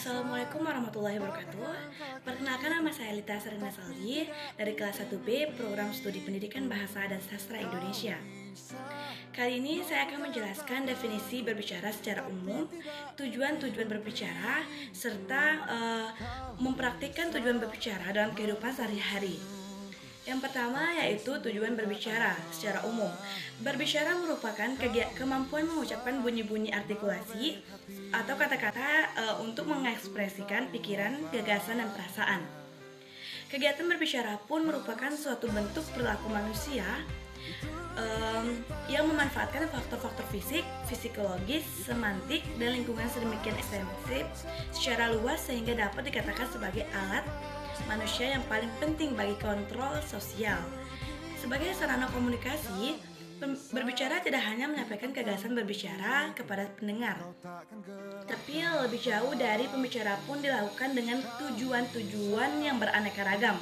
Assalamualaikum warahmatullahi wabarakatuh. Perkenalkan, nama saya Lita Serena Saldi dari kelas 1B Program Studi Pendidikan Bahasa dan Sastra Indonesia. Kali ini saya akan menjelaskan definisi berbicara secara umum, tujuan-tujuan berbicara, serta mempraktikkan tujuan berbicara dalam kehidupan sehari-hari. Yang pertama yaitu tujuan berbicara secara umum. Berbicara merupakan kemampuan mengucapkan bunyi-bunyi artikulasi atau kata-kata untuk mengekspresikan pikiran, gagasan, dan perasaan. Kegiatan berbicara pun merupakan suatu bentuk perilaku manusia yang memanfaatkan faktor-faktor fisik, psikologis, semantik, dan lingkungan sedemikian ekstensif secara luas sehingga dapat dikatakan sebagai alat manusia yang paling penting bagi kontrol sosial. Sebagai sarana komunikasi, berbicara tidak hanya menyampaikan gagasan berbicara kepada pendengar, tapi lebih jauh dari pembicara pun dilakukan dengan tujuan-tujuan yang beraneka ragam.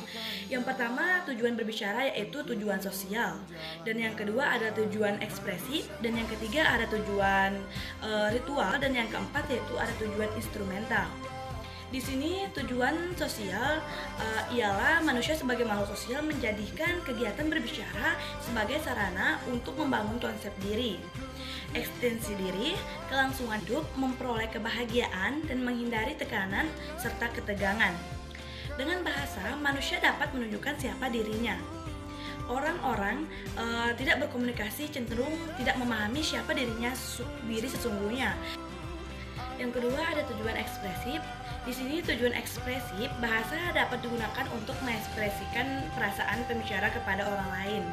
Yang pertama, tujuan berbicara yaitu tujuan sosial, dan yang kedua ada tujuan ekspresi, dan yang ketiga ada tujuan ritual, dan yang keempat yaitu ada tujuan instrumental. Di sini tujuan sosial ialah manusia sebagai makhluk sosial menjadikan kegiatan berbicara sebagai sarana untuk membangun konsep diri, ekstensi diri, kelangsungan hidup, memperoleh kebahagiaan, dan menghindari tekanan serta ketegangan. Dengan bahasa, manusia dapat menunjukkan siapa dirinya. Orang-orang tidak berkomunikasi cenderung tidak memahami siapa diri sesungguhnya. Yang kedua ada tujuan ekspresif. Di sini tujuan ekspresif, bahasa dapat digunakan untuk mengekspresikan perasaan pembicara kepada orang lain.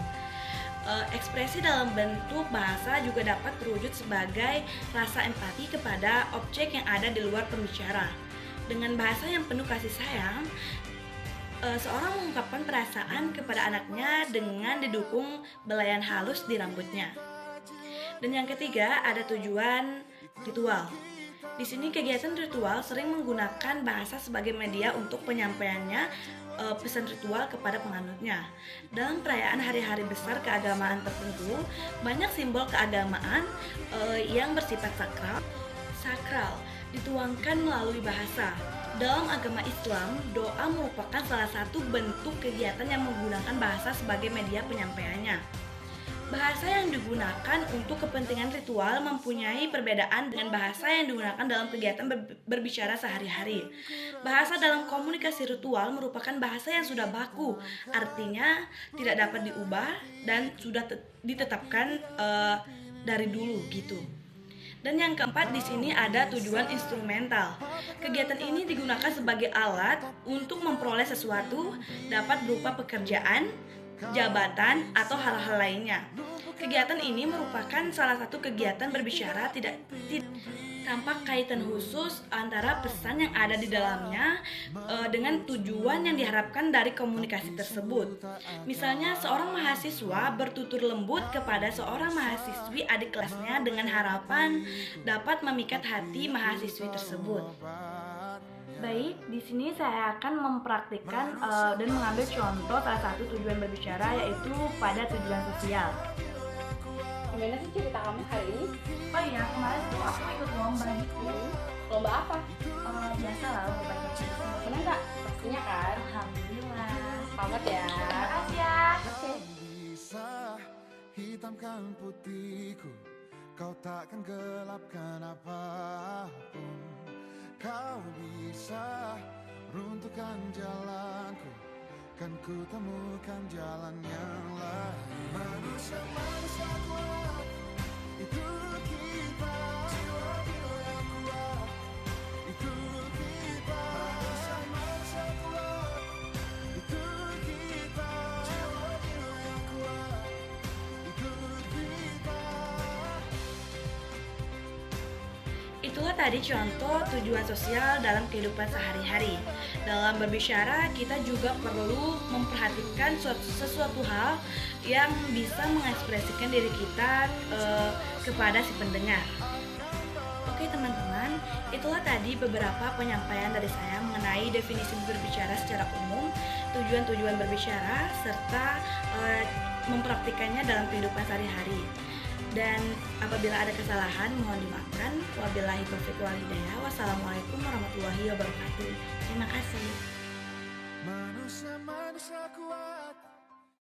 Ekspresi dalam bentuk bahasa juga dapat terwujud sebagai rasa empati kepada objek yang ada di luar pembicara. Dengan bahasa yang penuh kasih sayang, seorang mengungkapkan perasaan kepada anaknya dengan didukung belayan halus di rambutnya. Dan yang ketiga ada tujuan ritual. Di sini kegiatan ritual sering menggunakan bahasa sebagai media untuk penyampaiannya pesan ritual kepada penganutnya. Dalam perayaan hari-hari besar keagamaan tertentu, banyak simbol keagamaan yang bersifat sakral dituangkan melalui bahasa. Dalam agama Islam, doa merupakan salah satu bentuk kegiatan yang menggunakan bahasa sebagai media penyampaiannya. Bahasa yang digunakan untuk kepentingan ritual mempunyai perbedaan dengan bahasa yang digunakan dalam kegiatan berbicara sehari-hari. Bahasa dalam komunikasi ritual merupakan bahasa yang sudah baku, artinya tidak dapat diubah dan sudah ditetapkan dari dulu gitu. Dan yang keempat di sini ada tujuan instrumental. Kegiatan ini digunakan sebagai alat untuk memperoleh sesuatu, dapat berupa pekerjaan, jabatan, atau hal-hal lainnya. Kegiatan ini merupakan salah satu kegiatan berbicara tidak tampak kaitan khusus antara pesan yang ada di dalamnya dengan tujuan yang diharapkan dari komunikasi tersebut. Misalnya seorang mahasiswa bertutur lembut kepada seorang mahasiswi adik kelasnya dengan harapan dapat memikat hati mahasiswi tersebut. Baik, di sini saya akan mempraktikkan dan mengambil contoh salah satu tujuan berbicara yaitu pada tujuan sosial. Gimana sih cerita kamu hari ini? Oh iya, kemarin tuh aku ikut lomba gitu. Lomba apa? Biasa lah, lomba baca puisi. Seneng gak? Pastinya kan? Alhamdulillah. Selamat ya. Terima kasih ya. Oke. Bisa hitamkan putihku, kau takkan gelapkan apapun. Kau bisa runtuhkan jalanku, kan ku temukan jalan yang lain. Manusia kuat, itu kita. Jiwa yang kuat, itu kita. Manusia kuat, itu kita. Jiwa yang kuat, itu kita. Itulah tadi contoh tujuan sosial dalam kehidupan sehari-hari. Dalam berbicara, kita juga perlu memperhatikan sesuatu hal yang bisa mengekspresikan diri kita kepada si pendengar. Oke teman-teman, itulah tadi beberapa penyampaian dari saya mengenai definisi berbicara secara umum, tujuan-tujuan berbicara, serta mempraktikannya dalam kehidupan sehari-hari. Dan apabila ada kesalahan mohon dimaafkan. Wabillahi taufiq wal hidayah. Wassalamualaikum warahmatullahi warahmatullahi wabarakatuh. Terima kasih. Manusia kuat